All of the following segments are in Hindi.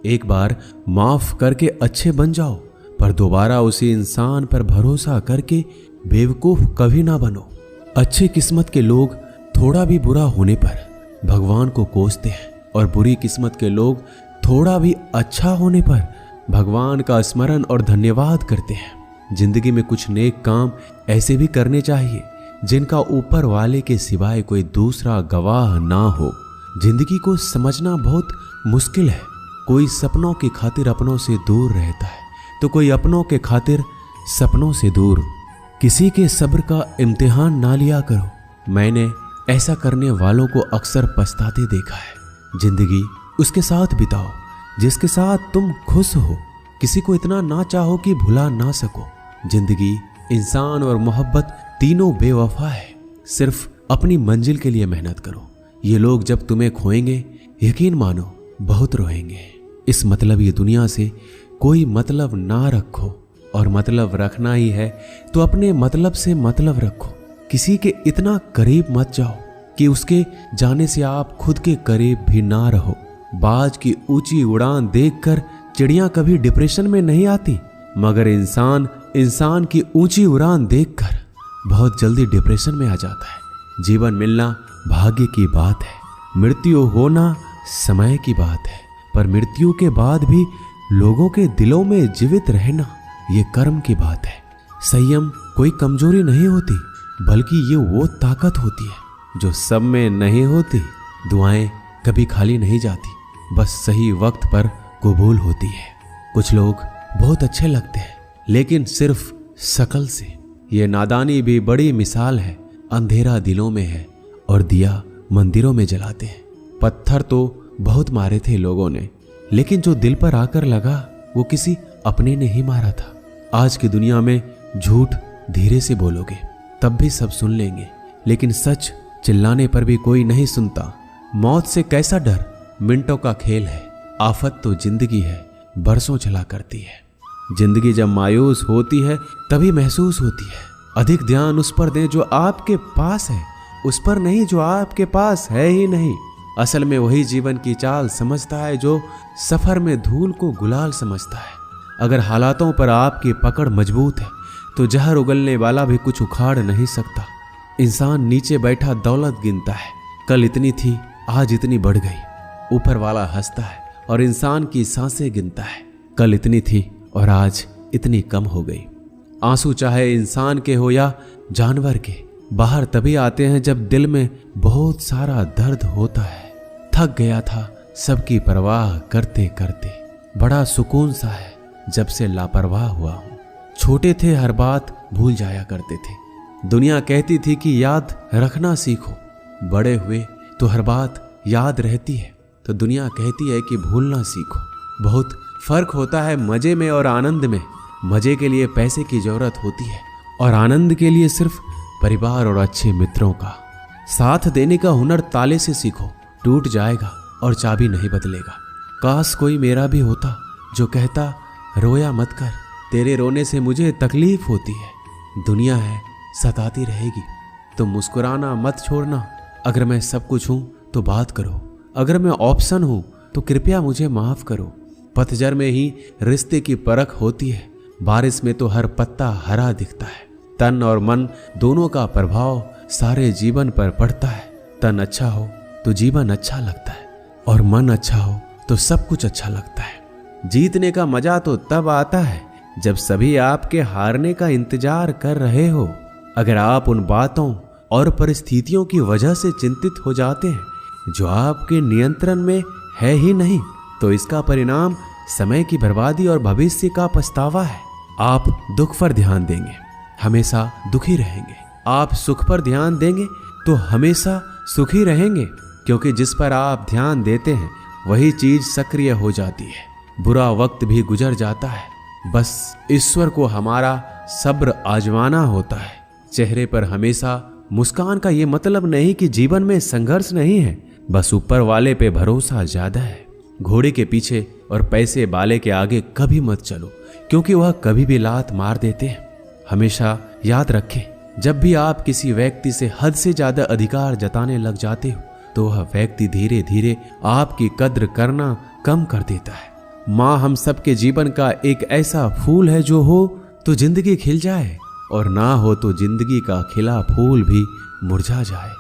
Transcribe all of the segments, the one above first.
एक बार माफ करके अच्छे बन जाओ, पर दोबारा उसी इंसान पर भरोसा करके बेवकूफ कभी ना बनो। अच्छी किस्मत के लोग थोड़ा भी बुरा होने पर भगवान को कोसते हैं, और बुरी किस्मत के लोग थोड़ा भी अच्छा होने पर भगवान का स्मरण और धन्यवाद करते हैं। जिंदगी में कुछ नेक काम ऐसे भी करने चाहिए जिनका ऊपर वाले के सिवाय कोई दूसरा गवाह ना हो। जिंदगी को समझना बहुत मुश्किल है। कोई सपनों की खातिर अपनों से दूर रहता है, तो कोई अपनों के खातिर सपनों से दूर। किसी के सब्र का इम्तिहान ना लिया करो। मैंने ऐसा करने वालों को अक्सर पछताते देखा है। जिंदगी उसके साथ बिताओ जिसके साथ तुम खुश हो। किसी को इतना ना चाहो कि भुला ना सको। जिंदगी, इंसान और मोहब्बत तीनों बेवफा है। सिर्फ अपनी मंजिल के लिए मेहनत करो। ये लोग जब तुम्हें खोएंगे, यकीन मानो बहुत रोएंगे। इस मतलब ये दुनिया से कोई मतलब ना रखो, और मतलब रखना ही है तो अपने मतलब से मतलब रखो। किसी के इतना करीब मत जाओ कि उसके जाने से आप खुद के करीब भी ना रहो। बाज की ऊंची उड़ान देखकर चिड़ियां कभी डिप्रेशन में नहीं आती, मगर इंसान की ऊंची उड़ान देखकर बहुत जल्दी डिप्रेशन में आ जाता है। जीवन मिलना भाग्य की बात है, मृत्यु होना समय की बात है, पर मृत्यु के बाद भी लोगों के दिलों में जीवित रहना ये कर्म की बात है। संयम कोई कमजोरी नहीं होती, बल्कि ये वो ताकत होती है जो सब में नहीं होती। दुआएं कभी खाली नहीं जाती, बस सही वक्त पर कबूल होती है। कुछ लोग बहुत अच्छे लगते हैं, लेकिन सिर्फ शक्ल से। ये नादानी भी बड़ी मिसाल है। अंधेरा दिलों में है और दिया मंदिरों में जलाते हैं। पत्थर तो बहुत मारे थे लोगों ने, लेकिन जो दिल पर आकर लगा वो किसी अपने ने ही मारा था। आज की दुनिया में झूठ धीरे से बोलोगे तब भी सब सुन लेंगे, लेकिन सच चिल्लाने पर भी कोई नहीं सुनता। मौत से कैसा डर, मिनटों का खेल है। आफत तो जिंदगी है, बरसों चला करती है। जिंदगी जब मायूस होती है तभी महसूस होती है। अधिक ध्यान उस पर दें जो आपके पास है, उस पर नहीं जो आपके पास है ही नहीं। असल में वही जीवन की चाल समझता है जो सफर में धूल को गुलाल समझता है। अगर हालातों पर आपकी पकड़ मजबूत है तो जहर उगलने वाला भी कुछ उखाड़ नहीं सकता। इंसान नीचे बैठा दौलत गिनता है, कल इतनी थी आज इतनी बढ़ गई। ऊपर वाला हंसता है और इंसान की सांसें गिनता है, कल इतनी थी और आज इतनी कम हो गई। आंसू चाहे इंसान के हो या जानवर के, बाहर तभी आते हैं जब दिल में बहुत सारा दर्द होता है। थक गया था सबकी परवाह करते करते, बड़ा सुकून सा है जब से लापरवाह हुआ हूं। छोटे थे हर बात भूल जाया करते थे, दुनिया कहती थी कि याद रखना सीखो। बड़े हुए तो हर बात याद रहती है, तो दुनिया कहती है कि भूलना सीखो। बहुत फर्क होता है मजे में और आनंद में। मजे के लिए पैसे की जरूरत होती है और आनंद के लिए सिर्फ परिवार और अच्छे मित्रों का साथ देने का हुनर ताले से सीखो। टूट जाएगा और चाबी नहीं बदलेगा। काश कोई मेरा भी होता जो कहता रोया मत कर, तेरे रोने से मुझे तकलीफ होती है। दुनिया है सताती रहेगी, तो मुस्कुराना मत छोड़ना। अगर मैं सब कुछ हूं तो बात करो, अगर मैं ऑप्शन हूं तो कृपया मुझे माफ करो। पतझड़ में ही रिश्ते की परख होती है, बारिश में तो हर पत्ता हरा दिखता है। तन और मन दोनों का प्रभाव सारे जीवन पर पड़ता है। तन अच्छा हो तो जीवन अच्छा लगता है, और मन अच्छा हो तो सब कुछ अच्छा लगता है। जीतने का मजा तो तब आता है जब सभी आपके हारने का इंतजार कर रहे हो। अगर आप उन बातों और परिस्थितियों की वजह से चिंतित हो जाते हैं जो आपके नियंत्रण में है ही नहीं, तो इसका परिणाम समय की बर्बादी और भविष्य का पछतावा है। आप दुख पर ध्यान देंगे, हमेशा दुखी रहेंगे। आप सुख पर ध्यान देंगे तो हमेशा सुखी रहेंगे, क्योंकि जिस पर आप ध्यान देते हैं वही चीज सक्रिय हो जाती है। बुरा वक्त भी गुजर जाता है, बस ईश्वर को हमारा सब्र आजमाना होता है। चेहरे पर हमेशा मुस्कान का ये मतलब नहीं कि जीवन में संघर्ष नहीं है, बस ऊपर वाले पे भरोसा ज्यादा है। घोड़े के पीछे और पैसे वाले के आगे कभी मत चलो, क्योंकि वह कभी भी लात मार देते हैं। हमेशा याद रखें, जब भी आप किसी व्यक्ति से हद से ज्यादा अधिकार जताने लग जाते हो तो वह व्यक्ति धीरे धीरे आपकी कद्र करना कम कर देता है। माँ हम सबके जीवन का एक ऐसा फूल है जो हो तो जिंदगी खिल जाए और ना हो तो जिंदगी का खिला फूल भी मुरझा जाए।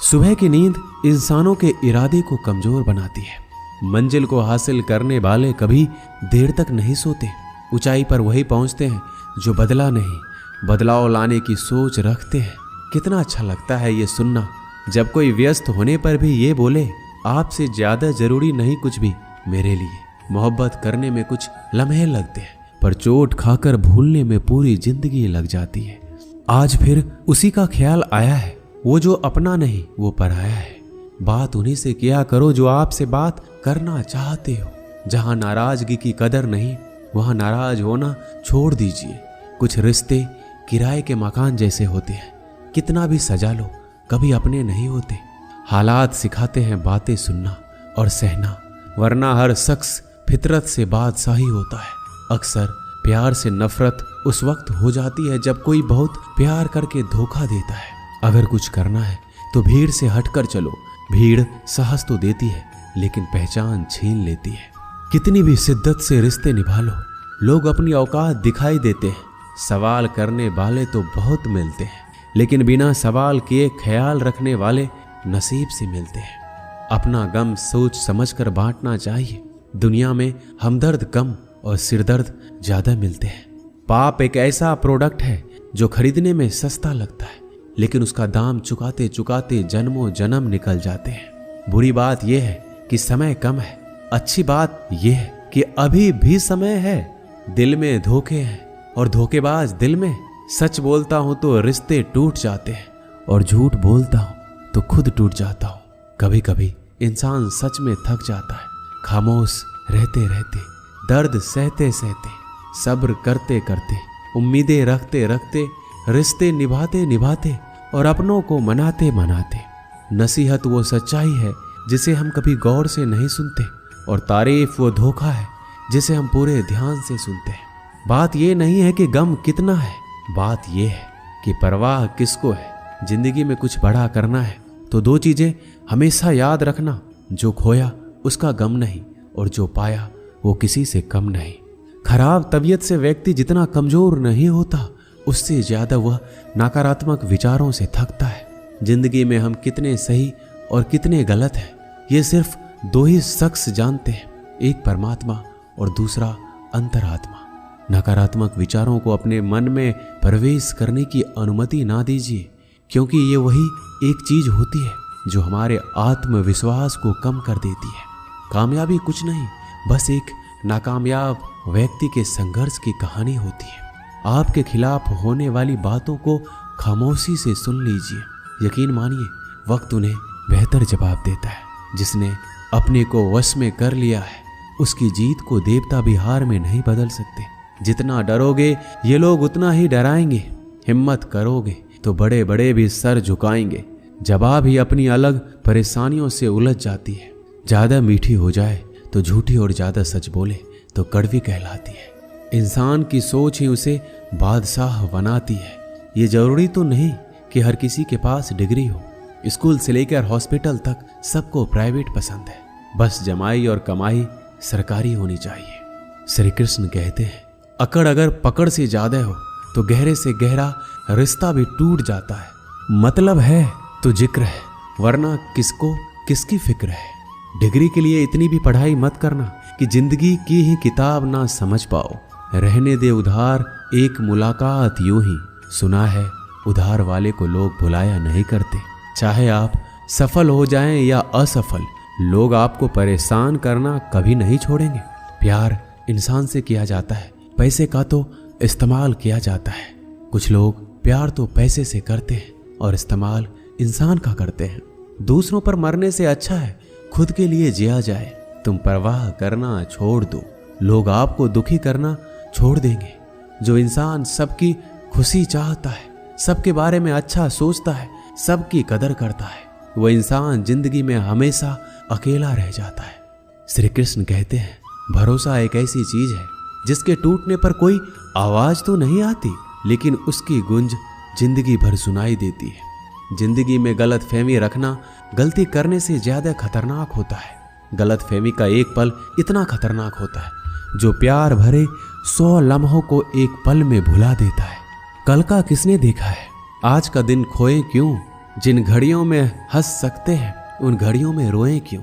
सुबह की नींद इंसानों के इरादे को कमजोर बनाती है। मंजिल को हासिल करने वाले कभी देर तक नहीं सोते। ऊंचाई पर वही पहुंचते हैं जो बदला नहीं, बदलाव लाने की सोच रखते हैं। कितना अच्छा लगता है ये सुनना जब कोई व्यस्त होने पर भी ये बोले, आपसे ज्यादा जरूरी नहीं कुछ भी मेरे लिए। मोहब्बत करने में कुछ लम्हे लगते हैं पर चोट खाकर भूलने में पूरी जिंदगी लग जाती है। आज फिर उसी का ख्याल आया है, वो जो अपना नहीं वो पराया है। बात उन्हीं से किया करो जो आपसे बात करना चाहते हो। जहां नाराजगी की कदर नहीं वहां नाराज होना छोड़ दीजिए। कुछ रिश्ते किराए के मकान जैसे होते हैं, कितना भी सजा लो कभी अपने नहीं होते। हालात सिखाते हैं बातें सुनना और सहना, वरना हर शख्स फितरत से बादशाही होता है। अक्सर प्यार से नफरत उस वक्त हो जाती है जब कोई बहुत प्यार करके धोखा देता है। अगर कुछ करना है तो भीड़ से हटकर चलो। भीड़ साहस तो देती है लेकिन पहचान छीन लेती है। कितनी भी शिद्दत से रिश्ते निभा लो, लोग अपनी औकात दिखाई देते हैं। सवाल करने वाले तो बहुत मिलते हैं लेकिन बिना सवाल किए ख्याल रखने वाले नसीब से मिलते हैं। अपना गम सोच समझकर बांटना चाहिए। दुनिया में हमदर्द कम और सिरदर्द ज्यादा मिलते हैं। पाप एक ऐसा प्रोडक्ट है जो खरीदने में सस्ता लगता है लेकिन उसका दाम चुकाते चुकाते जन्मों जन्म निकल जाते हैं। बुरी बात यह है कि समय कम है, अच्छी बात यह है कि अभी भी समय है। दिल में धोखे हैं और धोखेबाज दिल में। सच बोलता हूं तो रिश्ते टूट जाते हैं और झूठ बोलता हूं तो खुद टूट जाता हूं। कभी कभी इंसान सच में थक जाता है। खामोश रहते रहते, दर्द सहते सहते, सब्र करते करते, उम्मीदें रखते रखते, रिश्ते निभाते निभाते और अपनों को मनाते मनाते। नसीहत वो सच्चाई है जिसे हम कभी गौर से नहीं सुनते और तारीफ वो धोखा है जिसे हम पूरे ध्यान से सुनते हैं। बात ये नहीं है कि गम कितना है, बात ये है कि परवाह किसको है। जिंदगी में कुछ बड़ा करना है तो दो चीजें हमेशा याद रखना, जो खोया उसका गम नहीं और जो पाया वो किसी से कम नहीं। खराब तबीयत से व्यक्ति जितना कमजोर नहीं होता उससे ज्यादा वह नकारात्मक विचारों से थकता है। जिंदगी में हम कितने सही और कितने गलत हैं ये सिर्फ दो ही शख्स जानते हैं, एक परमात्मा और दूसरा अंतरात्मा। नकारात्मक विचारों को अपने मन में प्रवेश करने की अनुमति ना दीजिए क्योंकि ये वही एक चीज होती है जो हमारे आत्मविश्वास को कम कर देती है। कामयाबी कुछ नहीं, बस एक नाकामयाब व्यक्ति के संघर्ष की कहानी होती है। आपके खिलाफ होने वाली बातों को खामोशी से सुन लीजिए। यकीन मानिए वक्त उन्हें बेहतर जवाब देता है। जिसने अपने को वश में कर लिया है उसकी जीत को देवता भी हार में नहीं बदल सकते। जितना डरोगे ये लोग उतना ही डराएंगे। हिम्मत करोगे तो बड़े बड़े भी सर झुकाएंगे। जवाब ही अपनी अलग परेशानियों से उलझ जाती है। ज्यादा मीठी हो जाए तो झूठी और ज्यादा सच बोले तो कड़वी कहलाती है। इंसान की सोच ही उसे बादशाह बनाती है। ये जरूरी तो नहीं कि हर किसी के पास डिग्री हो। स्कूल से लेकर हॉस्पिटल तक सबको प्राइवेट पसंद है, बस जमाई और कमाई सरकारी होनी चाहिए। श्री कृष्ण कहते हैं अकड़ अगर पकड़ से ज्यादा हो तो गहरे से गहरा रिश्ता भी टूट जाता है। मतलब है तो जिक्र है, वरना किसको किसकी फिक्र है। डिग्री के लिए इतनी भी पढ़ाई मत करना कि जिंदगी की ही किताब ना समझ पाओ। रहने दे उधार एक मुलाकात यूं ही। सुना है उधार वाले को लोग भुलाया नहीं करते। चाहे आप सफल हो जाएं या असफल, लोग आपको परेशान करना कभी नहीं छोड़ेंगे। प्यार इंसान से किया जाता है, पैसे का तो इस्तेमाल किया जाता है। कुछ लोग प्यार तो पैसे से करते हैं और इस्तेमाल इंसान का करते हैं। दूसरों पर मरने से अच्छा है खुद के लिए जिया जाए। तुम परवाह करना छोड़ दो, लोग आपको दुखी करना छोड़ देंगे। जो इंसान सबकी खुशी चाहता है, सबके बारे में अच्छा सोचता है, सबकी कदर करता है, वह इंसान जिंदगी में हमेशा अकेला रह जाता है। श्री कृष्ण कहते हैं भरोसा एक ऐसी चीज है जिसके टूटने पर कोई आवाज तो नहीं आती लेकिन उसकी गूंज जिंदगी भर सुनाई देती है। जिंदगी में गलत फहमी रखना गलती करने से ज्यादा खतरनाक होता है। गलत फहमी का एक पल इतना खतरनाक होता है जो प्यार भरे 100 लम्हों को एक पल में भुला देता है। कल का किसने देखा है, आज का दिन खोए क्यों। जिन घड़ियों में हंस सकते हैं उन घड़ियों में रोएं क्यों।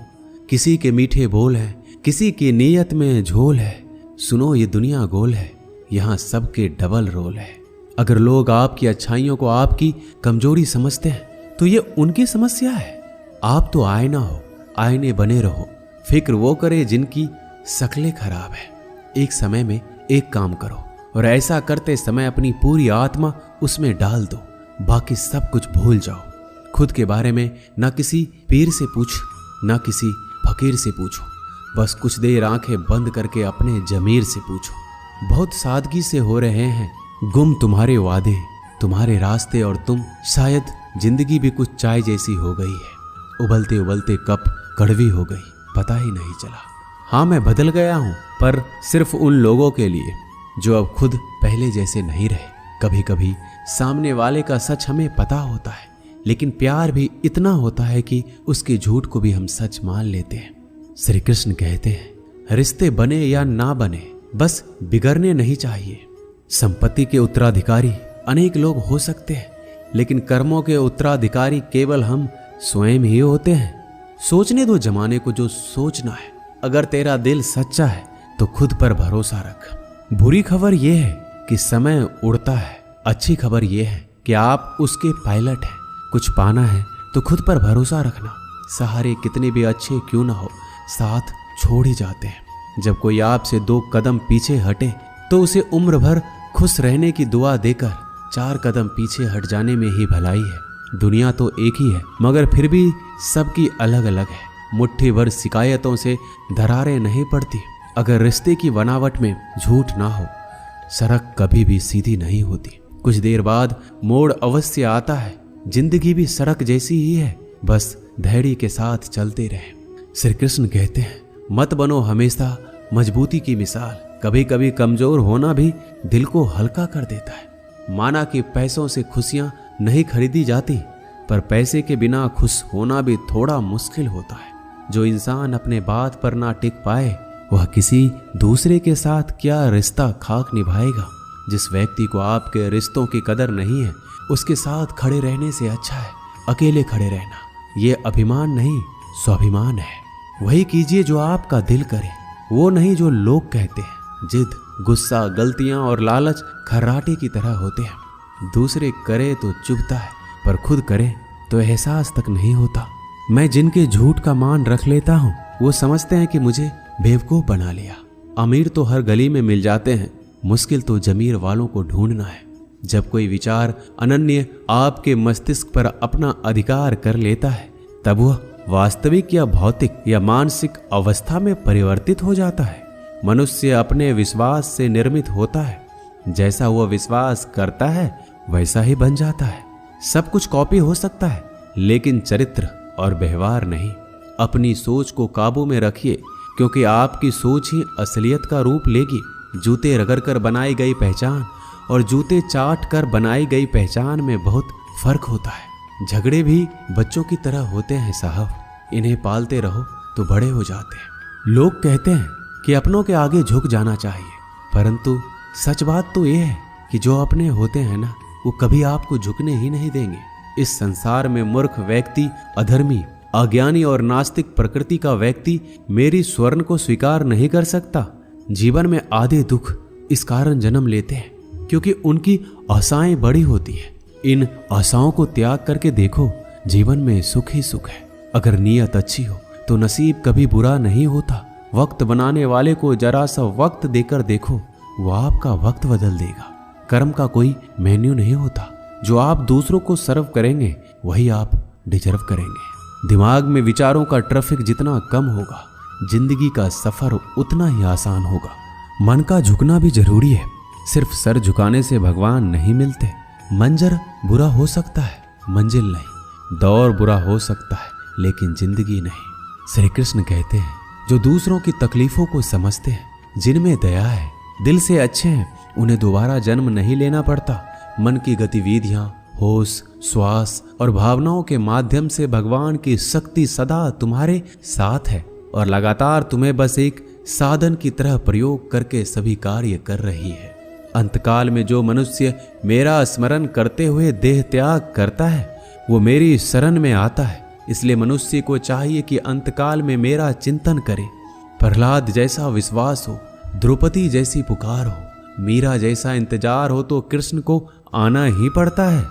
किसी के मीठे बोल हैं, किसी की नीयत में झोल है। सुनो ये दुनिया गोल है, यहाँ सबके डबल रोल है। अगर लोग आपकी अच्छाइयों को आपकी कमजोरी समझते हैं तो ये उनकी समस्या है। आप तो आईना हो, आईने बने रहो। फिक्र वो करे जिनकी शक्लें खराब है। एक समय में एक काम करो और ऐसा करते समय अपनी पूरी आत्मा उसमें डाल दो, बाकी सब कुछ भूल जाओ। खुद के बारे में ना किसी पीर से पूछ, ना किसी फकीर से पूछो। बस कुछ देर आंखें बंद करके अपने जमीर से पूछो। बहुत सादगी से हो रहे हैं गुम तुम्हारे वादे, तुम्हारे रास्ते और तुम। शायद जिंदगी भी कुछ चाय जैसी हो गई है, उबलते उबलते कप कड़वी हो गई, पता ही नहीं चला। हाँ मैं बदल गया हूँ, पर सिर्फ उन लोगों के लिए जो अब खुद पहले जैसे नहीं रहे। कभी कभी सामने वाले का सच हमें पता होता है, लेकिन प्यार भी इतना होता है कि उसके झूठ को भी हम सच मान लेते हैं। श्री कृष्ण कहते हैं रिश्ते बने या ना बने, बस बिगड़ने नहीं चाहिए। संपत्ति के उत्तराधिकारी अनेक लोग हो सकते हैं, लेकिन कर्मों के उत्तराधिकारी केवल हम स्वयं ही होते हैं। सोचने दो जमाने को जो सोचना है। अगर तेरा दिल सच्चा है तो खुद पर भरोसा रख। बुरी खबर यह है कि समय उड़ता है, अच्छी खबर यह है कि आप उसके पायलट हैं। कुछ पाना है तो खुद पर भरोसा रखना। सहारे कितने भी अच्छे क्यों ना हो, साथ छोड़ ही जाते हैं। जब कोई आपसे 2 कदम पीछे हटे तो उसे उम्र भर खुश रहने की दुआ देकर 4 कदम पीछे हट जाने में ही भलाई है। दुनिया तो एक ही है, मगर फिर भी सबकी अलग अलग है। मुट्ठी भर शिकायतों से दरारें नहीं पड़ती। अगर रिश्ते की बनावट में झूठ ना हो, सड़क कभी भी सीधी नहीं होती। कुछ देर बाद मोड़ अवश्य आता है। जिंदगी भी सड़क जैसी ही है, बस धैर्य के साथ चलते रहे। श्री कृष्ण कहते हैं मत बनो हमेशा मजबूती की मिसाल। कभी कभी कमजोर होना भी दिल को हल्का कर देता है। माना कि पैसों से खुशियां नहीं खरीदी जाती, पर पैसे के बिना खुश होना भी थोड़ा मुश्किल होता है। जो इंसान अपने बात पर ना टिक पाए, वह किसी दूसरे के साथ क्या रिश्ता खाक निभाएगा। जिस व्यक्ति को आपके रिश्तों की कदर नहीं है, उसके साथ खड़े रहने से अच्छा है अकेले खड़े रहना। ये अभिमान नहीं, स्वाभिमान है। वही कीजिए जो आपका दिल करे, वो नहीं जो लोग कहते हैं। जिद, गुस्सा, गलतियां और लालच खर्राटे की तरह होते हैं। दूसरे करे तो चुभता है, पर खुद करे तो एहसास तक नहीं होता। मैं जिनके झूठ का मान रख लेता हूँ, वो समझते हैं कि मुझे बेवकूफ बना लिया। अमीर तो हर गली में मिल जाते हैं, मुश्किल तो जमीर वालों को ढूंढना है। जब कोई विचार अनन्य आपके मस्तिष्क पर अपना अधिकार कर लेता है, तब वह वास्तविक या भौतिक या मानसिक अवस्था में परिवर्तित हो जाता है। मनुष्य अपने विश्वास से निर्मित होता है। जैसा वह विश्वास करता है वैसा ही बन जाता है। सब कुछ कॉपी हो सकता है, लेकिन चरित्र और व्यवहार नहीं। अपनी सोच को काबू में रखिए, क्योंकि आपकी सोच ही असलियत का रूप लेगी। जूते रगड़कर बनाई गई पहचान और जूते चाट कर बनाई गई पहचान में बहुत फर्क होता है। झगड़े भी बच्चों की तरह होते हैं साहब, इन्हें पालते रहो तो बड़े हो जाते हैं। लोग कहते हैं कि अपनों के आगे झुक जाना चाहिए, परंतु सच बात तो यह है कि जो अपने होते हैं ना, वो कभी आपको झुकने ही नहीं देंगे। इस संसार में मूर्ख व्यक्ति, अधर्मी, अज्ञानी और नास्तिक प्रकृति का व्यक्ति मेरी स्वर्ण को स्वीकार नहीं कर सकता। जीवन में आधे दुख इस कारण जन्म लेते हैं क्योंकि उनकी आशाएं बड़ी होती है। इन आशाओं को त्याग करके देखो, जीवन में सुख ही सुख है। अगर नीयत अच्छी हो तो नसीब कभी बुरा नहीं होता। वक्त बनाने वाले को जरा सा वक्त देकर देखो, वो आपका वक्त बदल देगा। कर्म का कोई मेन्यू नहीं होता। जो आप दूसरों को सर्व करेंगे वही आप डिजर्व करेंगे। दिमाग में विचारों का ट्रैफिक जितना कम होगा, जिंदगी का सफर उतना ही आसान होगा। मन का झुकना भी जरूरी है। सिर्फ सर झुकाने से भगवान नहीं मिलते। मंजर बुरा हो सकता है, मंजिल नहीं। दौर बुरा हो सकता है, लेकिन जिंदगी नहीं। श्री कृष्ण कहते हैं जो दूसरों की तकलीफों को समझते हैं, जिनमें दया है, दिल से अच्छे हैं, उन्हें दोबारा जन्म नहीं लेना पड़ता। मन की गतिविधियां, होश, श्वास और भावनाओं के माध्यम से भगवान की शक्ति सदा तुम्हारे साथ है और लगातार तुम्हें बस एक साधन की तरह प्रयोग करके सभी कार्य कर रही है। अंतकाल में जो मनुष्य मेरा स्मरण करते हुए देह त्याग करता है वो मेरी शरण में आता है। इसलिए मनुष्य को चाहिए कि अंतकाल में मेरा चिंतन करे। प्रहलाद जैसा विश्वास हो, द्रौपदी जैसी पुकार हो, मीरा जैसा इंतजार हो तो कृष्ण को आना ही पड़ता है।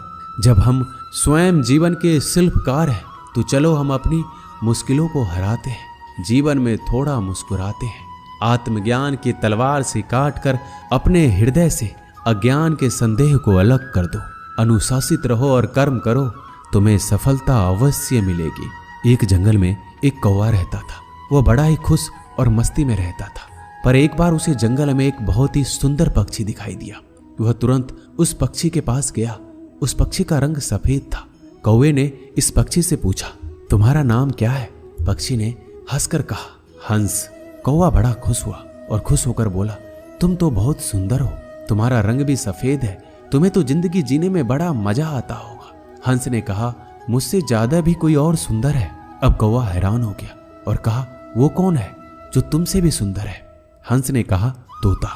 जब हम स्वयं जीवन के शिल्पकार हैं तो चलो हम अपनी मुश्किलों को हराते हैं, जीवन में थोड़ा मुस्कुराते हैं। आत्मज्ञान की तलवार से काटकर अपने हृदय से अज्ञान के संदेह को अलग कर दो। अनुशासित रहो और कर्म करो, तुम्हें सफलता अवश्य मिलेगी। एक जंगल में एक कौवा रहता था। वह बड़ा ही खुश और मस्ती में रहता था। पर एक बार उसे जंगल में एक बहुत ही सुंदर पक्षी दिखाई दिया। वह तुरंत उस पक्षी के पास गया। उस पक्षी का रंग सफेद था। कौवे ने इस पक्षी से पूछा, तुम्हारा नाम क्या है? पक्षी ने हंसकर कहा, हंस। कौवा बड़ा खुश हुआ और खुश होकर बोला, तुम तो बहुत सुंदर हो, तुम्हारा रंग भी सफेद है, तुम्हें तो जिंदगी जीने में बड़ा मजा आता होगा। हंस ने कहा, मुझसे ज्यादा भी कोई और सुंदर है। अब कौवा हैरान हो गया और कहा, वो कौन है जो तुमसे भी सुंदर है? हंस ने कहा, तोता।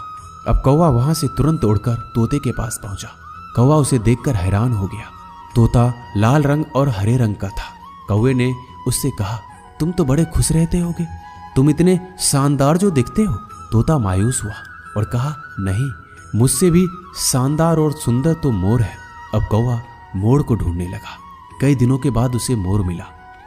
अब कौवा वहां से तुरंत उड़कर तोते के पास पहुंचा। कौवा उसे देखकर हैरान हो गया। तोता लाल रंग और हरे रंग का था। कौवे ने उससे कहा, तुम तो बड़े खुश रहते होगे, तुम इतने शानदार जो दिखते हो। तोता मायूस हुआ और कहा, नहीं, मुझसे भी शानदार और सुंदर तो मोर है। अब कौवा मोर को ढूंढने लगा। कई दिनों के बाद उसे मोर मिला,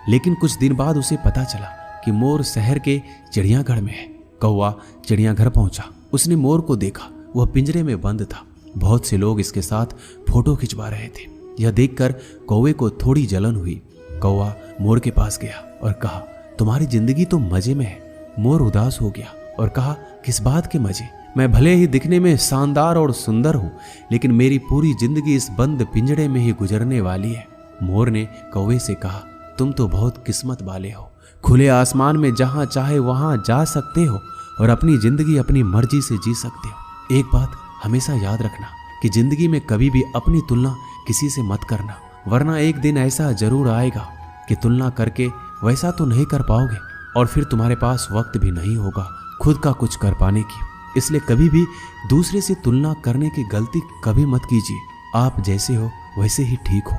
लेकिन कुछ दिन बाद उसे पता चला कि मोर शहर के चिड़ियाघर में है। कौवा चिड़ियाघर पहुंचा। उसने मोर को देखा, वह पिंजरे में बंद था। बहुत से लोग इसके साथ फोटो खिंचवा रहे थे। यह देखकर कौवे को थोड़ी जलन हुई। कौवा मोर के पास गया और कहा, तुम्हारी जिंदगी तो मजे में है। मोर उदास हो गया और कहा, किस बात के मजे? मैं भले ही दिखने में शानदार और सुंदर हूं, लेकिन मेरी पूरी जिंदगी इस बंद पिंजरे में ही गुजरने वाली है। मोर ने कौवे से कहा, तुम तो बहुत किस्मत वाले हो, खुले आसमान में जहां चाहे वहां जा सकते हो और अपनी जिंदगी अपनी मर्जी से जी सकते हो। एक बात हमेशा याद रखना कि जिंदगी में कभी भी अपनी तुलना किसी से मत करना, वरना एक दिन ऐसा जरूर आएगा कि तुलना करके वैसा तो नहीं कर पाओगे और फिर तुम्हारे पास वक्त भी नहीं होगा खुद का कुछ कर पाने की। इसलिए कभी भी दूसरे से तुलना करने की गलती कभी मत कीजिए। आप जैसे हो वैसे ही ठीक हो।